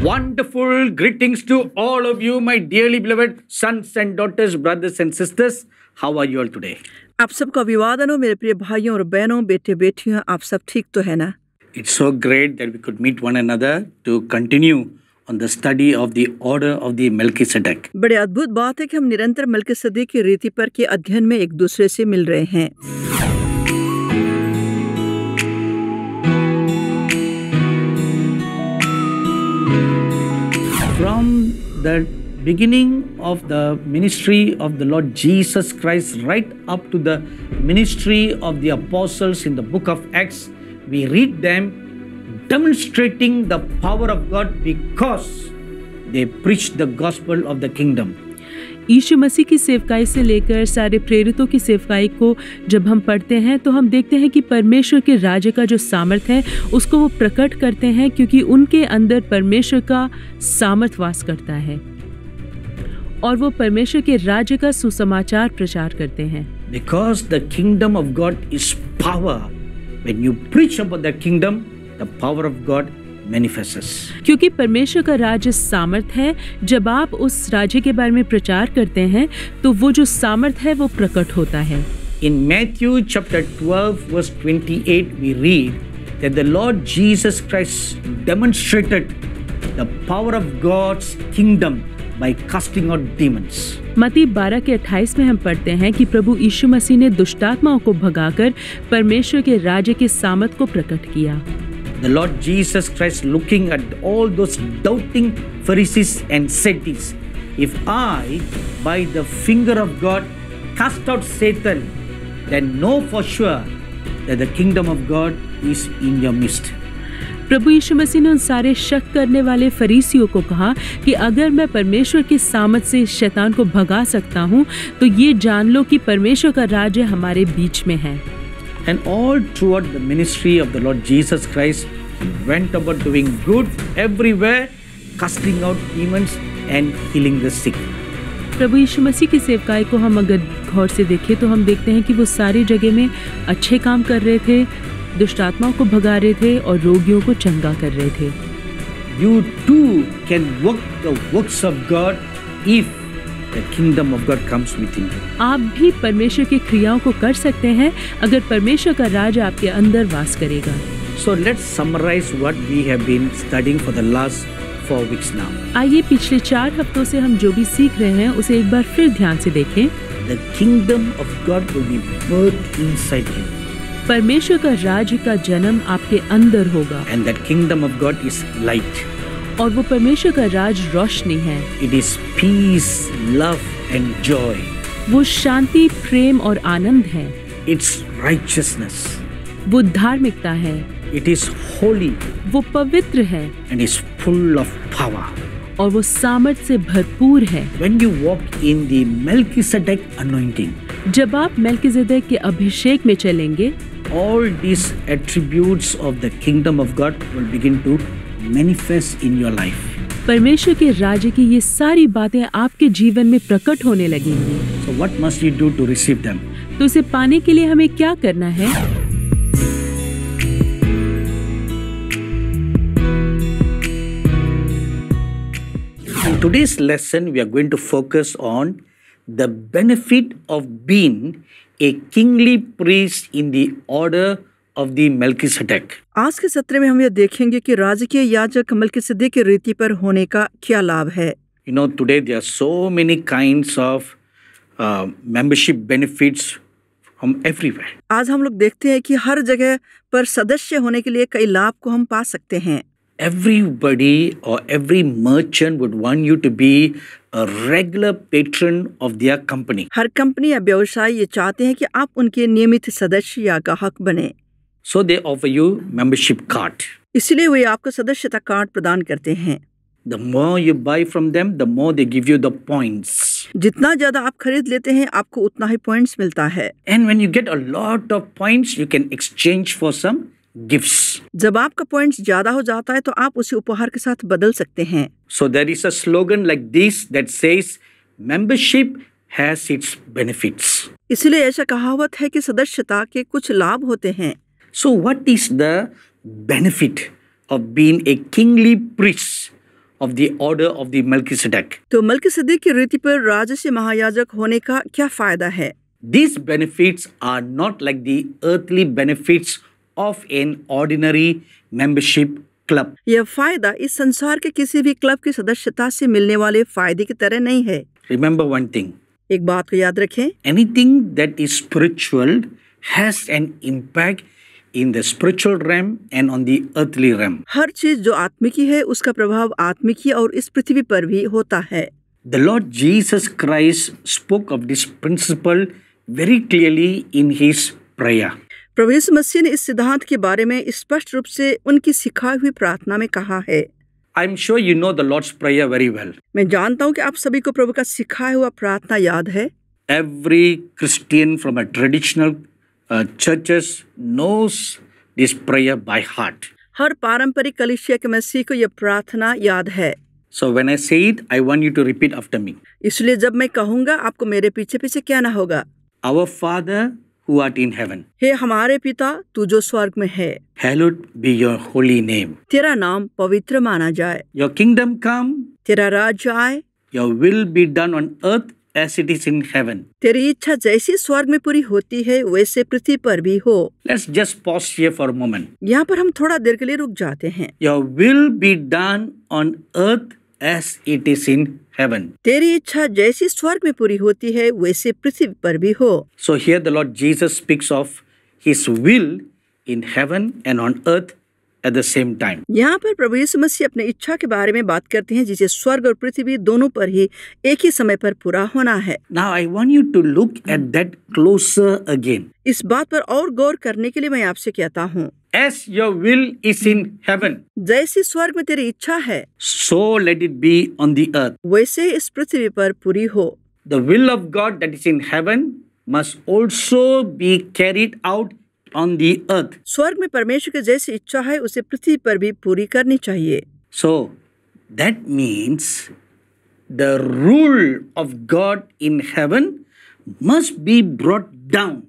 Wonderful greetings to all of you, my dearly beloved sons and daughters, brothers and sisters. How are you all today? आप सबका अभिवादन हो मेरे प्रिय भाइयों और बहनों, बेटे बेटियों, आप सब ठीक तो है ना? It's so great that we could meet one another to continue on the study of the order of the Melchizedek. बड़े अद्भुत बात है कि हम निरंतर मलकीसेदेक की रीति पर के अध्ययन में एक दूसरे से मिल रहे हैं। From the beginning of the ministry of the Lord Jesus Christ right up to the ministry of the apostles in the book of Acts, we read them demonstrating the power of God because they preached the gospel of the kingdom. यीशु मसीह की सेवकाई से लेकर सारे प्रेरितों की सेवकाई को जब हम पढ़ते हैं तो हम देखते हैं कि परमेश्वर के राज्य का जो सामर्थ है उसको वो प्रकट करते हैं, क्योंकि उनके अंदर परमेश्वर का सामर्थ वास करता है और वो परमेश्वर के राज्य का सुसमाचार प्रचार करते हैं। Because the kingdom of God is power. When you preach about the kingdom, the power of God manifests. क्योंकि परमेश्वर का राज्य सामर्थ है, जब आप उस राज्य के बारे में प्रचार करते हैं तो वो जो सामर्थ है वो प्रकट होता है। In Matthew chapter 12 verse 28 we read that the Lord Jesus Christ demonstrated the power of God's kingdom by casting out demons. मत्ती 12 के 28 में हम पढ़ते हैं कि प्रभु यीशु मसीह ने दुष्टात्माओं को भगाकर परमेश्वर के राज्य के सामर्थ को प्रकट किया। The Lord Jesus Christ looking at all those doubting Pharisees and said this, if I by the finger of God cast out Satan, then know for sure that the kingdom of God is in your midst. प्रभु यीशु मसीह ने उन सारे शक करने वाले फरीसियों को कहा कि अगर मैं परमेश्वर के सामर्थ से शैतान को भगा सकता हूँ तो ये जान लो कि परमेश्वर का राज्य हमारे बीच में है। And all throughout the ministry of the Lord Jesus Christ, he went about doing good everywhere, casting out demons and healing the sick. प्रभु यीशु मसीह की सेवकाई को हम अगर गौर से देखें तो हम देखते हैं कि वो सारी जगह में अच्छे काम कर रहे थे, दुष्टात्माओं को भगा रहे थे और रोगियों को चंगा कर रहे थे। You too can work the works of God if the kingdom of God comes within you. आप भी परमेश्वर की क्रियाओं को कर सकते हैं अगर परमेश्वर का राज आपके अंदर वास करेगा। So let's summarize what we have been studying for the last 4 weeks now. आइए पिछले 4 हफ्तों से हम जो भी सीख रहे हैं उसे एक बार फिर ध्यान से देखें। The kingdom of God will be birthed inside you. परमेश्वर का राज्य का जन्म आपके अंदर होगा। And that kingdom of God is light. और वो परमेश्वर का राज रोशनी है। It is peace, love and joy. वो शांति, प्रेम और आनंद है। It's righteousness. वो धार्मिकता है। It is holy. वो पवित्र है। And is full of power. और वो सामर्थ से भरपूर है। When you walk in the Melchizedek anointing, जब आप मेल्कीसेदेक के अभिषेक में चलेंगे, all these attributes of the kingdom of God will begin to manifest in your life. परमेश्वर के राज्य की ये सारी बातें आपके जीवन में प्रकट होने लगेंगी। So what must you do to receive them? तो इसे पाने के लिए हमें क्या करना है? In today's lesson, we are going to focus on the benefit of being a kingly priest in the order of the Melchizedek. आज के सत्र में हम यह देखेंगे कि राजकीय याजक मलकीसेदेक की रीति पर होने का क्या लाभ है। You know, today there are so many kinds of membership benefits from everywhere. आज हम लोग देखते हैं कि हर जगह पर सदस्य होने के लिए कई लाभ को हम पा सकते हैं। Everybody or every merchant would want you to be a regular patron of their company. Her company या व्यवसाय ये चाहते हैं कि आप उनके नियमित सदस्य या ग्राहक बने। So they offer you membership card. इसलिए वे आपको सदस्यता कार्ड प्रदान करते हैं। The more you buy from them, the more they give you the points. जितना ज्यादा आप खरीद लेते हैं आपको उतना ही पॉइंट्स मिलता है। And when you get a lot of points, you can exchange for some gifts. जब आपका पॉइंट्स ज्यादा हो जाता है तो आप उसे उपहार के साथ बदल सकते हैं। So there is a slogan like this that says, membership has its benefits. इसलिए ऐसा कहावत है कि सदस्यता के कुछ लाभ होते हैं। So what is the benefit of being a kingly priest of the order of the Melchizedek. तो मलकीसदेक की रीति पर राजसी महायाजक होने का क्या फायदा है? These benefits are not like the earthly benefits of an ordinary membership club. यह फायदा इस संसार के किसी भी क्लब की सदस्यता से मिलने वाले फायदे की तरह नहीं है। Remember one thing, एक बात को याद रखें, anything that is spiritual has an impact in the spiritual realm and on the earthly realm. हर चीज जो आत्मिकी है उसका प्रभाव आत्मिकी और इस पृथ्वी पर भी होता है। The Lord Jesus Christ spoke of this principle very clearly in his prayer. प्रभु यीशु मसीह ने इस सिद्धांत के बारे में स्पष्ट रूप से उनकी सिखाई हुई प्रार्थना में कहा है। I'm sure you know the Lord's Prayer very well. मैं जानता हूँ कि आप सभी को प्रभु का सिखाया हुआ प्रार्थना याद है। Every Christian from a traditional churches knows this prayer by heart. हर पारंपरिक कलीसिया के मसीह को यह प्रार्थना याद है। So when I say it, I want you to repeat after me. इसलिए जब मैं कहूँगा आपको मेरे पीछे पीछे कहना होगा। Our Father who art in heaven, हे हमारे पिता तू जो स्वर्ग में है, hallowed be your holy name. तेरा नाम पवित्र माना जाए, Your kingdom come, तेरा राज्य आए, your will be done on earth as it is in heaven. तेरी इच्छा जैसी स्वर्ग में पूरी होती है वैसे पृथ्वी पर भी हो। Let's just pause here for a moment. यहाँ पर हम थोड़ा देर के लिए रुक जाते हैं। Your will be done on earth as it is in heaven. तेरी इच्छा जैसी स्वर्ग में पूरी होती है वैसे पृथ्वी पर भी हो। So here the Lord Jesus speaks of his will in heaven and on earth at the same time. यहाँ पर प्रभु यीशु मसीह अपनी इच्छा के बारे में बात करते हैं जिसे स्वर्ग और पृथ्वी दोनों पर ही एक ही समय पर पूरा होना है। Now I want you to look at that closer again. इस बात पर और गौर करने के लिए मैं आपसे कहता हूँ, As your will is in heaven, जैसी स्वर्ग में तेरी इच्छा है so let it be on the earth. वैसे इस पृथ्वी पर पूरी हो। The will of God that is in heaven must also be carried out on the earth. स्वर्ग में परमेश्वर की जैसी इच्छा है उसे पृथ्वी पर भी पूरी करनी चाहिए। So that means the rule of God in heaven must be brought down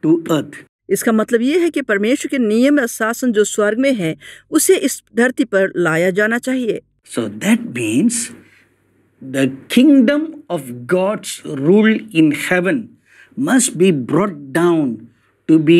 to earth. इसका मतलब ये है कि परमेश्वर के नियम और शासन जो स्वर्ग में है उसे इस धरती पर लाया जाना चाहिए। So that means the kingdom of God's rule in heaven must be brought down to be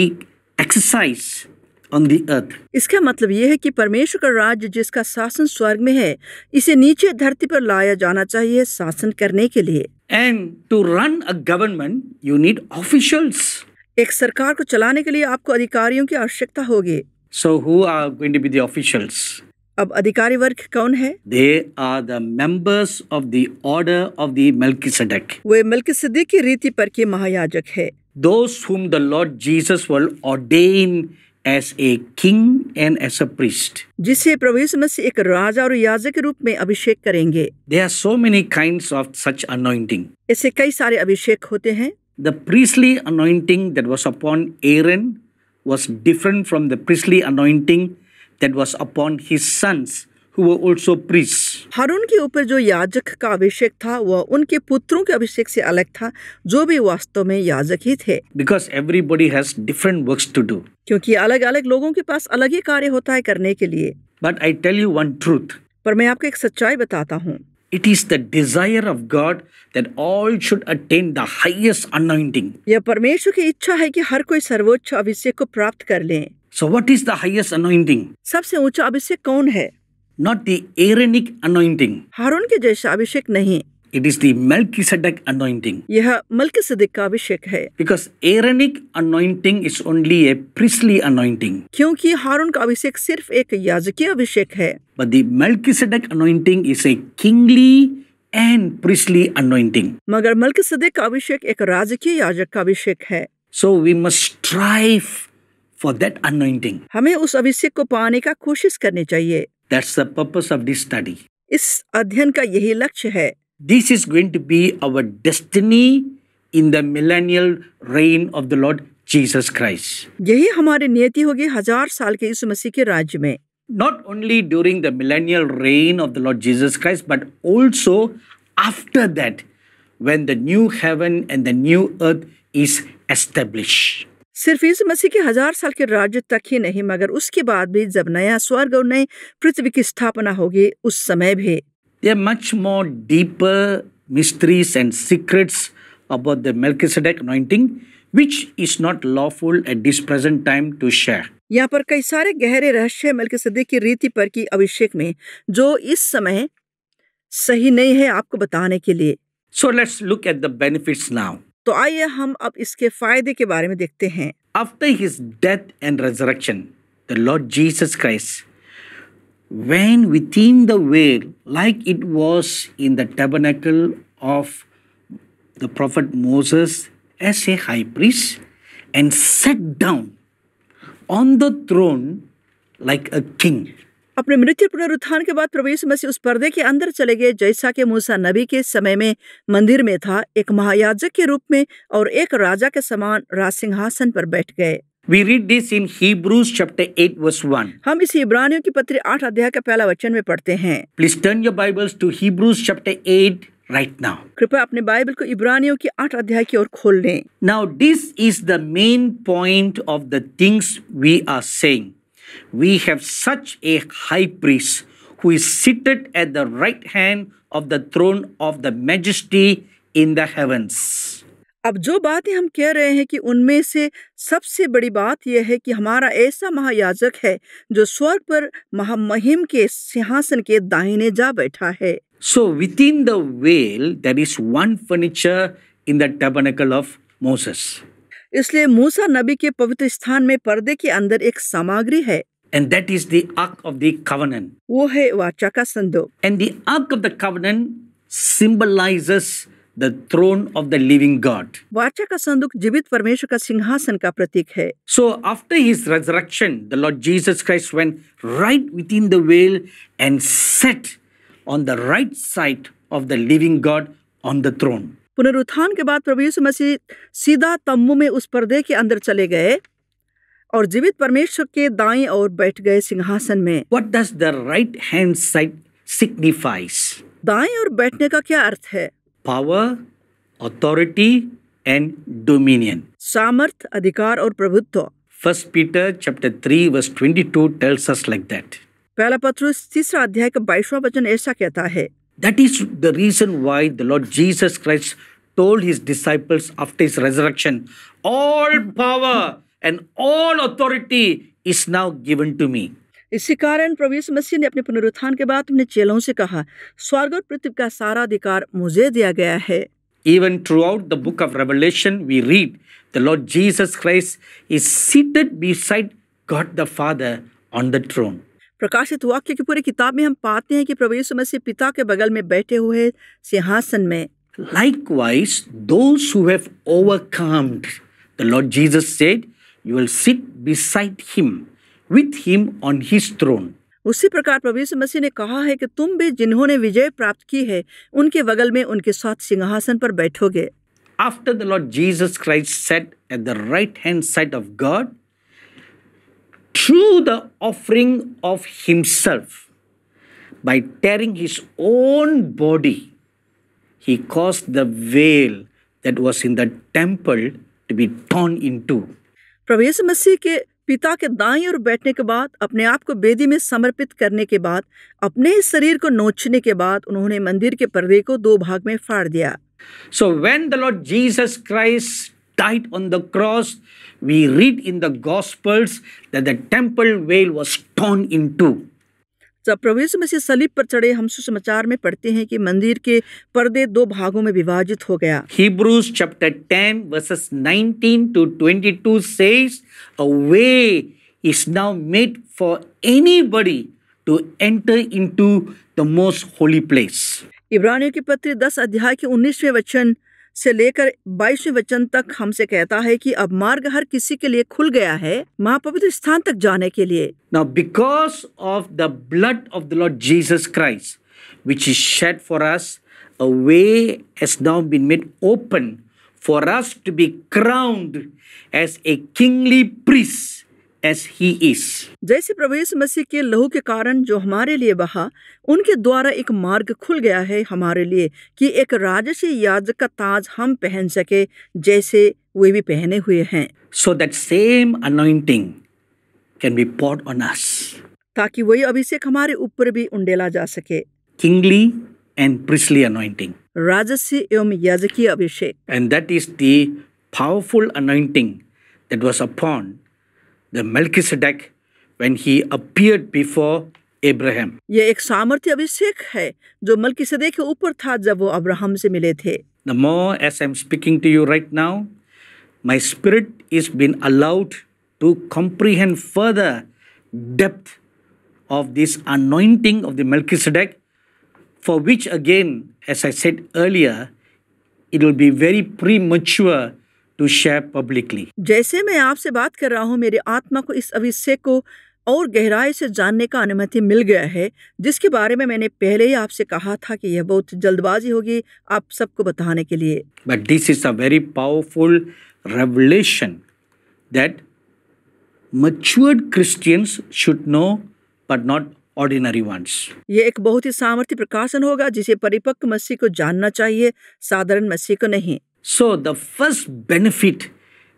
exercised on the earth. इसका मतलब ये है कि परमेश्वर का राज्य जिसका शासन स्वर्ग में है इसे नीचे धरती पर लाया जाना चाहिए शासन करने के लिए। And to run a government, you need officials. एक सरकार को चलाने के लिए आपको अधिकारियों की आवश्यकता होगी। So who are going to be the officials? अब अधिकारी वर्ग कौन है? They are the members of the order of the Melchizedek. वे मलकीसदेक की रीति पर के महायाजक है। Those whom the Lord Jesus will ordain as a king and as a priest. जिसे प्रभु यीशु मसीह एक राजा और याजक के रूप में अभिषेक करेंगे। There are so many kinds of such anointing. ऐसे कई सारे अभिषेक होते हैं। The priestly anointing that was upon Aaron was different from the priestly anointing that was upon his sons who were also priests. हारून के ऊपर जो याजक का अभिषेक था वह उनके पुत्रों के अभिषेक से अलग था जो भी वास्तव में याजक ही थे। Because everybody has different works to do. क्योंकि अलग अलग लोगों के पास अलग ही कार्य होता है करने के लिए। But I tell you one truth. पर मैं आपको एक सच्चाई बताता हूँ। It is the desire of God that all should attain the highest anointing. यह परमेश्वर की इच्छा है कि हर कोई सर्वोच्च अभिषेक को प्राप्त कर ले। So what is the highest anointing? सबसे ऊंचा अभिषेक कौन है? Not the Aaronic anointing. हारून के जैसा अभिषेक नहीं, It is the Melchizedek anointing. यह मलकीसदेक का अभिषेक है। Because Aaronic anointing is only a priestly anointing. क्योंकि हारून का अभिषेक सिर्फ एक याजकीय अभिषेक है, But the Melchizedek anointing is a kingly and priestly anointing. मगर मलकीसदेक का अभिषेक एक राजकीय याजक का अभिषेक है। So we must strive for that anointing. हमें उस अभिषेक को पाने का कोशिश करनी चाहिए। That's the purpose of this study. इस अध्ययन का यही लक्ष्य है। This is going to be our destiny in the millennial reign of the Lord Jesus Christ. यही हमारी नियति होगी 1000 साल के यीशु मसीह के राज्य में। Not only during the millennial reign of the Lord Jesus Christ, but also after that, when the new heaven and the new earth is established. सिर्फ यीशु मसीह के 1000 साल के राज्य तक ही नहीं, मगर उसके बाद भी जब नया स्वर्ग और नई पृथ्वी की स्थापना होगी, उस समय भी। There are much more deeper mysteries and secrets about the Melchizedek anointing, which is not lawful at this present time to share. यहाँ पर कई सारे गहरे रहस्य मलिकिसिदक की रीति पर की अभिषेक में, जो इस समय सही नहीं है आपको बताने के लिए। So let's look at the benefits now. तो आइए हम अब इसके फायदे के बारे में देखते हैं। After his death and resurrection, the Lord Jesus Christ went within the veil like it was in the tabernacle of the prophet Moses as a high priest and sat down on the throne like a king. अपने मृत्यु पुनरुत्थान के बाद प्रभु यीशु मसीह उस पर्दे के अंदर चले गए, जैसा कि मूसा नबी के समय में मंदिर में था, एक महायाजक के रूप में और एक राजा के समान राज सिंहासन पर बैठ गए। We read this in Hebrews chapter 8 verse 1. हम इस इब्रानियों की पत्री 8 अध्याय का पहला वचन में पढ़ते हैं। Please turn your Bibles to Hebrews chapter 8 right now. कृपया अपने बाइबल को इब्रानियों की 8 अध्याय की ओर खोल लें। Now this is the main point of the things we are saying. We have such a high priest who is seated at the right hand of the throne of the majesty in the heavens. अब जो बातें हम कह रहे हैं कि उनमें से सबसे बड़ी बात यह है कि हमारा ऐसा महायाजक है जो स्वर्ग पर महामहिम के सिंहासन के दाहिने जा बैठा है। So within the veil there is one furniture in the tabernacle of Moses. इसलिए मूसा नबी के पवित्र स्थान में पर्दे के अंदर एक सामग्री है, And that is the Ark of the Covenant. वो है वाचा का संदूक। And the Ark of the Covenant symbolizes the throne of the living God. वाचा का संदूक जीवित परमेश्वर का सिंहासन का प्रतीक है। So after his resurrection, the Lord Jesus Christ went right within the veil and sat on the right side of the living God on the throne. पुनरुत्थान के बाद प्रभु यीशु मसीह सीधा तम्बू में उस पर्दे के अंदर चले गए और जीवित परमेश्वर के दाईं ओर बैठ गए सिंहासन में। What does the right hand side signifies? दाईं ओर बैठने का क्या अर्थ है? Power, authority and dominion. सामर्थ, अधिकार और प्रभुत्व। 1 Peter chapter 3 verse 22 tells us like that. पहला पत्रुस 3 अध्याय का 22वां वचन ऐसा कहता है। That is the reason why the Lord Jesus Christ told his disciples after his resurrection, all power and all authority is now given to me. इसी कारण प्रभु यीशु मसीह ने अपने पुनरुत्थान के बाद अपने चेलों से कहा, स्वर्ग और पृथ्वी का सारा अधिकार मुझे दिया गया है। Even throughout the book of Revelation, we read the Lord Jesus Christ is seated beside God the Father on the throne. प्रकाशित वाक्य की पूरी किताब में हम पाते हैं कि प्रभु यीशु मसीह पिता के बगल में बैठे हुए सिंहासन में। Likewise, those who have overcome, the Lord Jesus said, you will sit beside him, with him on his throne. उसी प्रकार प्रभु यीशु मसीह ने कहा है कि तुम भी जिन्होंने विजय प्राप्त की है, उनके बगल में उनके साथ सिंहासन पर बैठोगे। After the Lord Jesus Christ sat at the right hand side of God, through the offering of himself, by tearing his own body, he caused the veil that was in the temple to be torn in two. प्रभु यीशु मसीह के पिता के दाईं ओर बैठने के बाद, अपने आप को वेदी में समर्पित करने के बाद, अपने ही शरीर को नोचने के बाद उन्होंने मंदिर के पर्दे को 2 भाग में फाड़ दिया। So when the Lord Jesus Christ died on the cross, we read in the Gospels that the temple veil was torn in two. जब प्रभु यीशु मसीह सलीब पर चढ़े, हम सुसमाचार में पढ़ते हैं कि मंदिर के पर्दे 2 भागों में विभाजित हो गया। Hebrews chapter 10 verses 19 to 22 says, a way is now made for anybody to enter into the most holy place. इब्रानियों की पत्री 10 अध्याय के 19वें वचन से लेकर 22वें वचन तक हमसे कहता है कि अब मार्ग हर किसी के लिए खुल गया है महापवित्र स्थान तक जाने के लिए। Now because of the blood of the Lord Jesus Christ, which is shed for us, a way has now been made open for us to be crowned as a kingly priest as he is. जैसे प्रभु यीशु मसीह के लहू के कारण जो हमारे लिए बहा, उनके द्वारा एक मार्ग खुल गया है हमारे लिए कि एक राजसी याजक का ताज हम पहन सके जैसे वे भी पहने हुए हैं, So that same anointing can be poured on us. ताकि वही अभिषेक हमारे ऊपर भी उंडेला जा सके, Kingly and priestly anointing. राजसी एवं याजकीय अभिषेक। And that is the powerful anointing that was upon the Melchizedek when he appeared before Abraham. ये एक सामर्थ्य अभिषेक है जो मलकीसदेक के ऊपर था जब वो अब्राहम से मिले थे। The more as I'm speaking to you right now, my spirit is being allowed to comprehend further depth of this anointing of the Melchizedek, for which again, as I said earlier, it will be very premature to share publicly. जैसे मैं आपसे बात कर रहा हूँ, मेरी आत्मा को इस अभिषेक को और गहराई से जानने का अनुमति मिल गया है, जिसके बारे में मैंने पहले ही आपसे कहा था कि यह बहुत जल्दबाजी होगी आप सबको बताने के लिए। But this is a very powerful revelation that matured Christians should know, but not ordinary ones. ये एक बहुत ही सामर्थ्य प्रकाशन होगा जिसे परिपक्व मसीह को जानना चाहिए, साधारण मसीह को नहीं। So the first benefit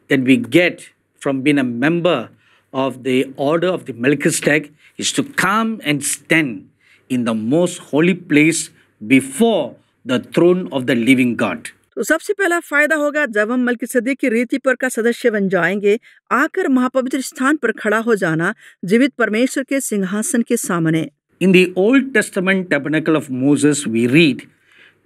that we get from being a member of the order of the Melchizedek is to come and stand in the most holy place before the throne of the living God. तो सबसे पहला फायदा होगा जब हम मलकीसदेक की रीति पर का सदस्य बन जाएंगे, आकर महापवित्र स्थान पर खड़ा हो जाना जीवित परमेश्वर के सिंहासन के सामने। In the Old Testament tabernacle of Moses, we read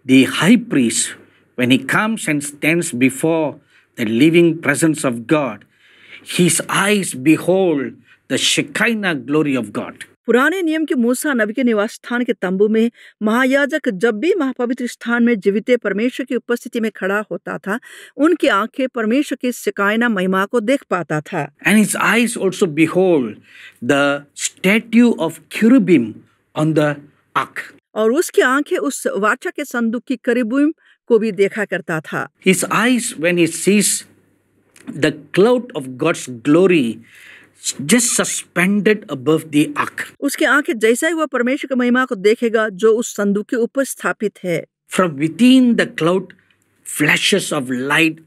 the high priest, when he comes and stands before the living presence of God, his eyes behold the Shekinah glory of God. पुराने नियम के मूसा नबी के निवास स्थान के तंबू में महायाजक जब भी महापवित्र स्थान में जीवित परमेश्वर की उपस्थिति में खड़ा होता था, उनकी आंखें परमेश्वर की शिकायना महिमा को देख पाता था। And his eyes also behold the statue of cherubim on the ark. और उसकी आंखें उस वाचा के संदूक की करीबुम को भी देखा करता था। His eyes, when he sees the cloud of God's glory just suspended above the ark. उसकी आंखें जैसा ही वह परमेश्वर की महिमा को देखेगा जो उस संदूक के ऊपर स्थापित है, From within the cloud, flashes of light,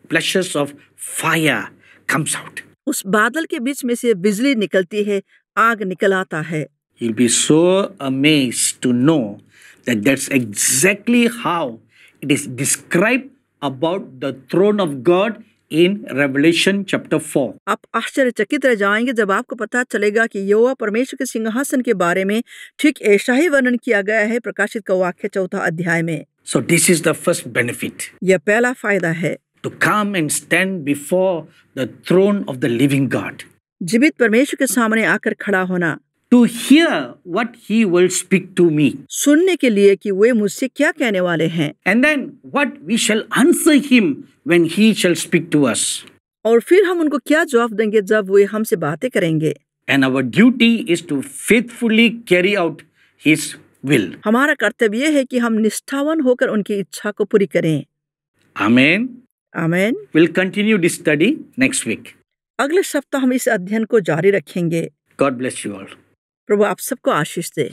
flashes of fire comes out. उस बादल के बीच में से बिजली निकलती है, आग निकल आता है। You'll be so amazed to know that that's exactly how it is described about the throne of God in Revelation chapter 4. आप आश्चर्यचकित रह जाएंगे जब आपको पता चलेगा कि यहोवा परमेश्वर के सिंहासन के बारे में ठीक ऐसा ही वर्णन किया गया है प्रकाशित का वाक्य 4 अध्याय में। So this is the first benefit, यह पहला फायदा है, to come and stand before the throne of the living God, जीवित परमेश्वर के सामने आकर खड़ा होना, to hear what he will speak to me, सुनने के लिए कि वे मुझसे क्या कहने वाले हैं, and then what we shall answer him when he shall speak to us. और फिर हम उनको क्या जवाब देंगे जब वे हमसे बातें करेंगे। And our duty is to faithfully carry out his will. हमारा कर्तव्य है कि हम निष्ठावान होकर उनकी इच्छा को पूरी करें। Amen. आमीन। We'll continue this study next week. अगले सप्ताह हम इस अध्ययन को जारी रखेंगे। God bless you all. प्रभु आप सबको आशीष दे।